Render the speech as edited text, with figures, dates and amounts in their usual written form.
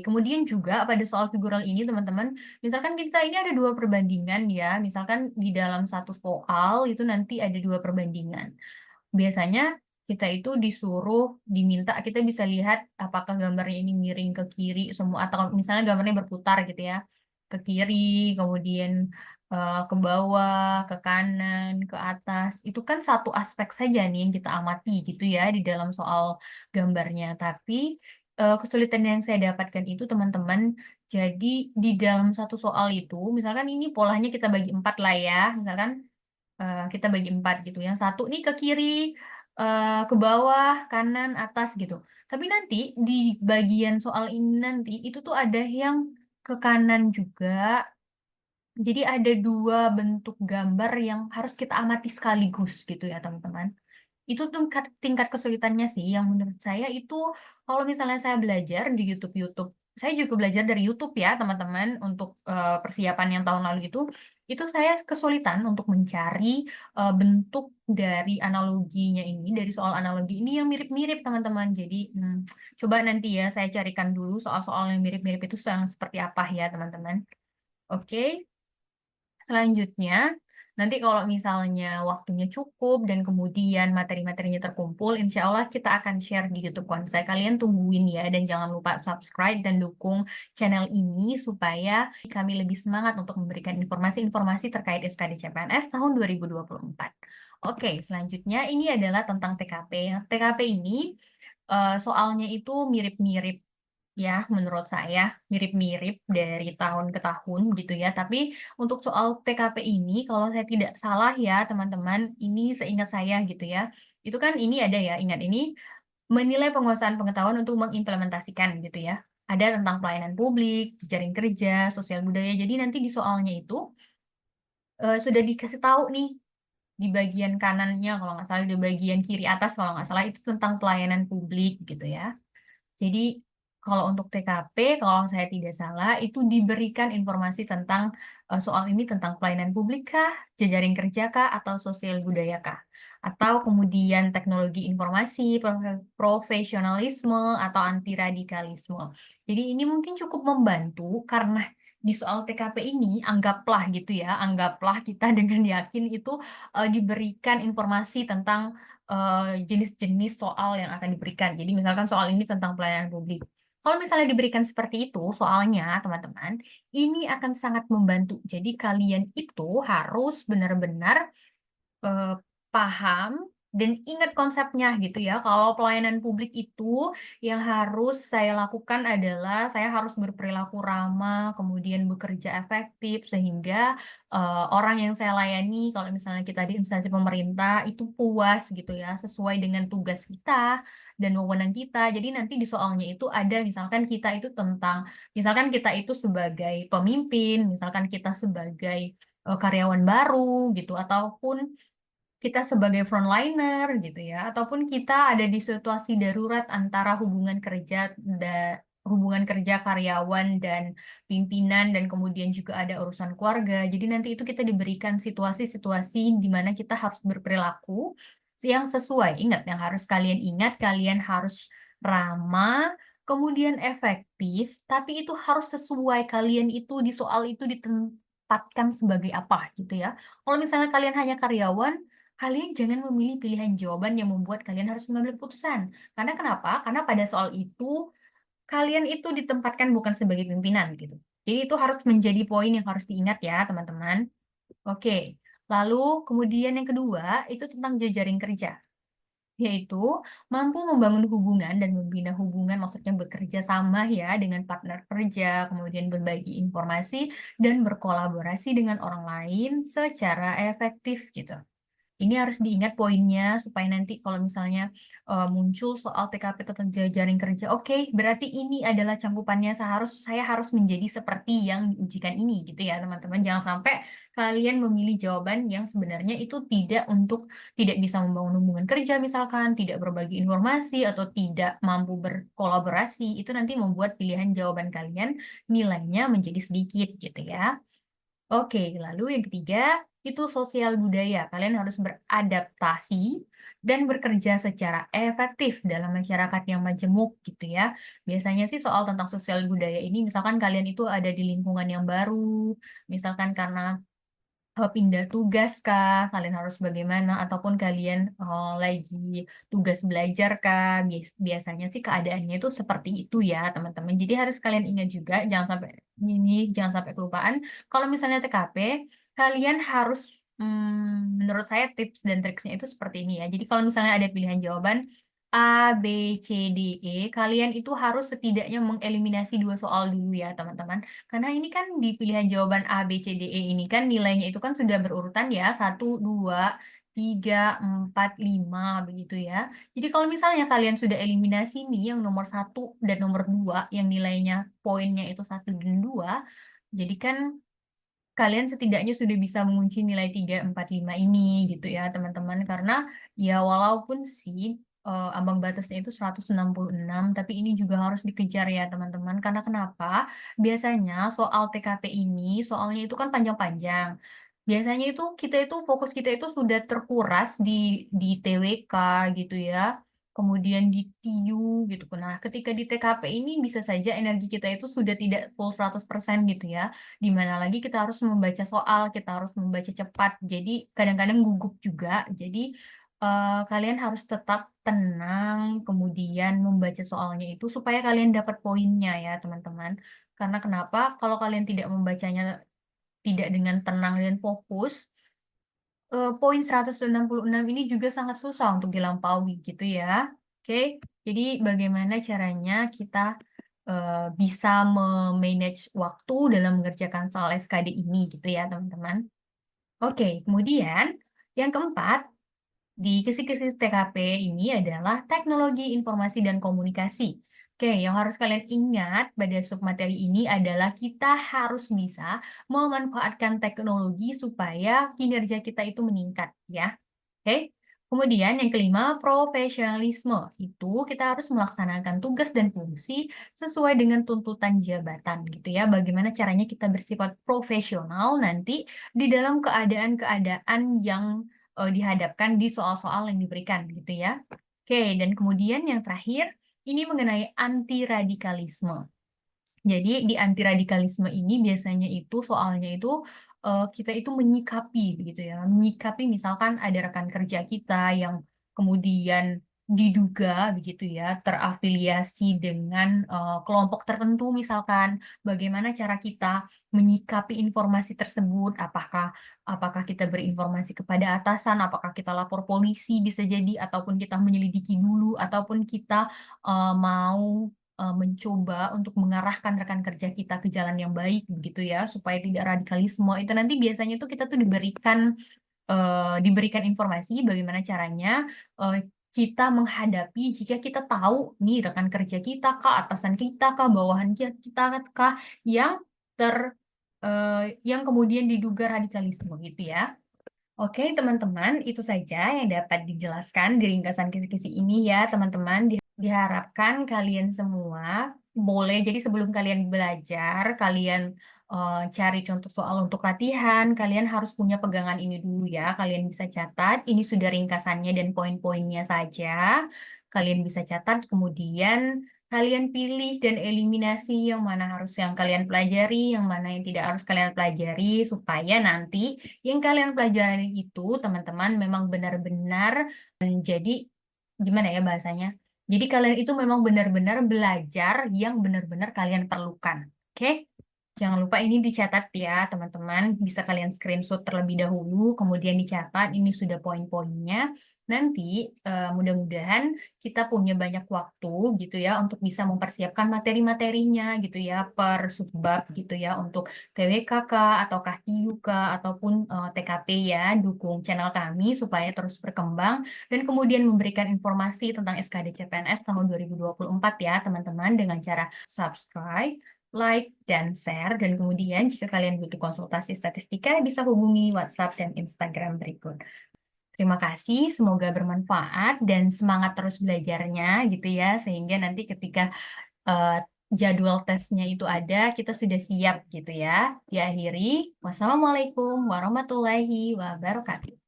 Kemudian juga pada soal figural ini teman-teman, misalkan kita ini ada 2 perbandingan ya, misalkan di dalam satu soal itu nanti ada 2 perbandingan. Biasanya kita itu diminta kita bisa lihat apakah gambarnya ini miring ke kiri semua atau misalnya gambarnya berputar gitu ya, ke kiri, kemudian, ke bawah, ke kanan, ke atas. Itu kan satu aspek saja nih yang kita amati gitu ya di dalam soal gambarnya. Tapi, kesulitan yang saya dapatkan itu teman-teman, jadi di dalam satu soal itu misalkan ini polanya kita bagi 4 lah ya, misalkan kita bagi 4 gitu, yang satu nih ke kiri, ke bawah, kanan, atas gitu. Tapi nanti di bagian soal ini nanti, itu tuh ada yang ke kanan juga, jadi ada 2 bentuk gambar yang harus kita amati sekaligus gitu ya teman-teman. Itu tingkat tingkat kesulitannya sih yang menurut saya itu kalau misalnya saya belajar di YouTube saya juga belajar dari YouTube ya teman-teman untuk, persiapan yang tahun lalu itu saya kesulitan untuk mencari, bentuk dari analoginya ini, dari soal analogi ini yang mirip-mirip teman-teman. Jadi, coba nanti ya saya carikan dulu soal-soal yang mirip-mirip itu yang seperti apa ya teman-teman. Oke. Selanjutnya, nanti kalau misalnya waktunya cukup dan kemudian materi-materinya terkumpul, insya Allah kita akan share di YouTube Konser. Kalian tungguin ya, dan jangan lupa subscribe dan dukung channel ini supaya kami lebih semangat untuk memberikan informasi-informasi terkait SKD CPNS tahun 2024. Oke, selanjutnya ini adalah tentang TKP. TKP ini soalnya itu mirip-mirip ya, menurut saya mirip-mirip dari tahun ke tahun gitu ya. Tapi untuk soal TKP ini kalau saya tidak salah ya teman-teman, ini seingat saya gitu ya, itu kan ini ada ya, ingat ini menilai penguasaan pengetahuan untuk mengimplementasikan gitu ya. Ada tentang pelayanan publik, jejaring kerja, sosial budaya. Jadi nanti di soalnya itu, sudah dikasih tahu nih di bagian kanannya kalau nggak salah, di bagian kiri atas kalau nggak salah itu tentang pelayanan publik gitu ya. Jadi, kalau untuk TKP, kalau saya tidak salah, itu diberikan informasi tentang, soal ini tentang pelayanan publik kah, jejaring kerja kah, atau sosial budaya kah? Atau kemudian teknologi informasi, profesionalisme, atau anti radikalisme. Jadi ini mungkin cukup membantu karena di soal TKP ini anggaplah gitu ya, anggaplah kita dengan yakin itu, diberikan informasi tentang jenis-jenis soal yang akan diberikan. Jadi misalkan soal ini tentang pelayanan publik. Kalau misalnya diberikan seperti itu soalnya, teman-teman, ini akan sangat membantu. Jadi kalian itu harus benar-benar Eee, paham dan ingat konsepnya gitu ya, kalau pelayanan publik itu yang harus saya lakukan adalah saya harus berperilaku ramah, kemudian bekerja efektif sehingga, orang yang saya layani kalau misalnya kita di instansi pemerintah itu puas gitu ya, sesuai dengan tugas kita dan wewenang kita. Jadi nanti di soalnya itu ada misalkan kita itu sebagai pemimpin, misalkan kita sebagai, karyawan baru gitu, ataupun kita sebagai frontliner gitu ya, ataupun kita ada di situasi darurat antara hubungan kerja karyawan dan pimpinan dan kemudian juga ada urusan keluarga. Jadi nanti itu kita diberikan situasi-situasi di mana kita harus berperilaku yang sesuai. Ingat, yang harus kalian ingat, kalian harus ramah, kemudian efektif, tapi itu harus sesuai. Kalian itu di soal itu ditempatkan sebagai apa gitu ya. Kalau misalnya kalian hanya karyawan, kalian jangan memilih pilihan jawaban yang membuat kalian harus mengambil keputusan. Karena kenapa? Karena pada soal itu, kalian itu ditempatkan bukan sebagai pimpinan gitu. Jadi itu harus menjadi poin yang harus diingat ya teman-teman. Oke, lalu kemudian yang kedua, itu tentang jejaring kerja. Yaitu mampu membangun hubungan dan membina hubungan, maksudnya bekerja sama ya dengan partner kerja, kemudian berbagi informasi dan berkolaborasi dengan orang lain secara efektif gitu. Ini harus diingat poinnya supaya nanti kalau misalnya, muncul soal TKP tentang jejaring kerja, oke berarti ini adalah cangkupannya saya harus menjadi seperti yang diujikan ini gitu ya teman-teman. Jangan sampai kalian memilih jawaban yang sebenarnya itu tidak bisa membangun hubungan kerja misalkan, tidak berbagi informasi, atau tidak mampu berkolaborasi, itu nanti membuat pilihan jawaban kalian nilainya menjadi sedikit gitu ya. Oke, lalu yang ketiga, itu sosial budaya. Kalian harus beradaptasi dan bekerja secara efektif dalam masyarakat yang majemuk gitu ya. Biasanya sih soal tentang sosial budaya ini misalkan kalian itu ada di lingkungan yang baru, misalkan karena pindah tugas kah, kalian harus bagaimana, ataupun kalian, lagi tugas belajar kah, biasanya sih keadaannya itu seperti itu ya, teman-teman. Jadi harus kalian ingat juga, jangan sampai kelupaan, kalau misalnya TKP, kalian harus, menurut saya tips dan triksnya itu seperti ini ya. Jadi kalau misalnya ada pilihan jawaban A, B, C, D, E, kalian itu harus setidaknya mengeliminasi 2 soal dulu ya, teman-teman. Karena ini kan di pilihan jawaban A, B, C, D, E ini kan nilainya itu kan sudah berurutan ya, 1, 2, 3, 4, 5 begitu ya. Jadi kalau misalnya kalian sudah eliminasi nih yang nomor 1 dan nomor 2 yang nilainya poinnya itu 1 dan 2, jadi kan kalian setidaknya sudah bisa mengunci nilai 3, 4, 5 ini gitu ya teman-teman. Karena ya walaupun sih ambang batasnya itu 166, tapi ini juga harus dikejar ya teman-teman. Karena kenapa? Biasanya soal TKP ini soalnya itu kan panjang-panjang. Biasanya itu fokus kita itu sudah terkuras di TWK gitu ya. Kemudian di TIU gitu. Nah, ketika di TKP ini bisa saja energi kita itu sudah tidak full 100% gitu ya. Di mana lagi kita harus membaca soal, kita harus membaca cepat. Jadi kadang-kadang gugup juga. Jadi kalian harus tetap tenang, kemudian membaca soalnya itu supaya kalian dapat poinnya ya, teman-teman. Karena kenapa? Kalau kalian tidak membacanya tidak dengan tenang dan fokus, poin 166 ini juga sangat susah untuk dilampaui gitu ya. Oke, jadi bagaimana caranya kita bisa me-manage waktu dalam mengerjakan soal SKD ini gitu ya, teman-teman. Oke, kemudian yang keempat, di kisi-kisi TKP ini adalah teknologi informasi dan komunikasi. Oke, yang harus kalian ingat pada submateri ini adalah kita harus bisa memanfaatkan teknologi supaya kinerja kita itu meningkat ya. Oke. Kemudian yang kelima, profesionalisme. Itu kita harus melaksanakan tugas dan fungsi sesuai dengan tuntutan jabatan gitu ya. Bagaimana caranya kita bersifat profesional nanti di dalam keadaan-keadaan yang dihadapkan di soal-soal yang diberikan gitu ya. Oke, dan kemudian yang terakhir, ini mengenai anti radikalisme. Jadi di anti radikalisme ini biasanya itu soalnya itu, kita itu menyikapi begitu ya, menyikapi misalkan ada rekan kerja kita yang kemudian diduga begitu ya, terafiliasi dengan, kelompok tertentu misalkan, bagaimana cara kita menyikapi informasi tersebut, apakah apakah kita berinformasi kepada atasan, apakah kita lapor polisi bisa jadi, ataupun kita menyelidiki dulu, ataupun kita, mau mencoba untuk mengarahkan rekan kerja kita ke jalan yang baik begitu ya, supaya tidak radikalisme. Itu nanti biasanya tuh kita tuh diberikan informasi bagaimana caranya, kita menghadapi jika kita tahu nih rekan kerja kita kah, atasan kita kah, bawahan kita kah yang yang kemudian diduga radikalisme gitu ya. Oke, teman-teman, itu saja yang dapat dijelaskan di ringkasan kisi-kisi ini ya, teman-teman. Diharapkan kalian semua boleh, jadi sebelum kalian belajar, kalian cari contoh soal untuk latihan, kalian harus punya pegangan ini dulu ya. Kalian bisa catat, ini sudah ringkasannya dan poin-poinnya saja. Kalian bisa catat, kemudian kalian pilih dan eliminasi yang mana harus yang kalian pelajari, yang mana yang tidak harus kalian pelajari, supaya nanti yang kalian pelajari itu teman-teman memang benar-benar menjadi gimana ya bahasanya? Jadi kalian itu memang benar-benar belajar yang benar-benar kalian perlukan. Oke? Jangan lupa ini dicatat ya, teman-teman. Bisa kalian screenshot terlebih dahulu, kemudian dicatat. Ini sudah poin-poinnya. Nanti mudah-mudahan kita punya banyak waktu gitu ya untuk bisa mempersiapkan materi-materinya gitu ya per subbab gitu ya untuk TWK kah, ataukah TIU kah, ataupun TKP ya. Dukung channel kami supaya terus berkembang dan kemudian memberikan informasi tentang SKD CPNS tahun 2024 ya teman-teman dengan cara subscribe, like, dan share. Dan kemudian jika kalian butuh konsultasi statistika bisa hubungi WhatsApp dan Instagram berikut. Terima kasih, semoga bermanfaat dan semangat terus belajarnya gitu ya, sehingga nanti ketika jadwal tesnya itu ada, kita sudah siap gitu ya. Diakhiri, wassalamualaikum warahmatullahi wabarakatuh.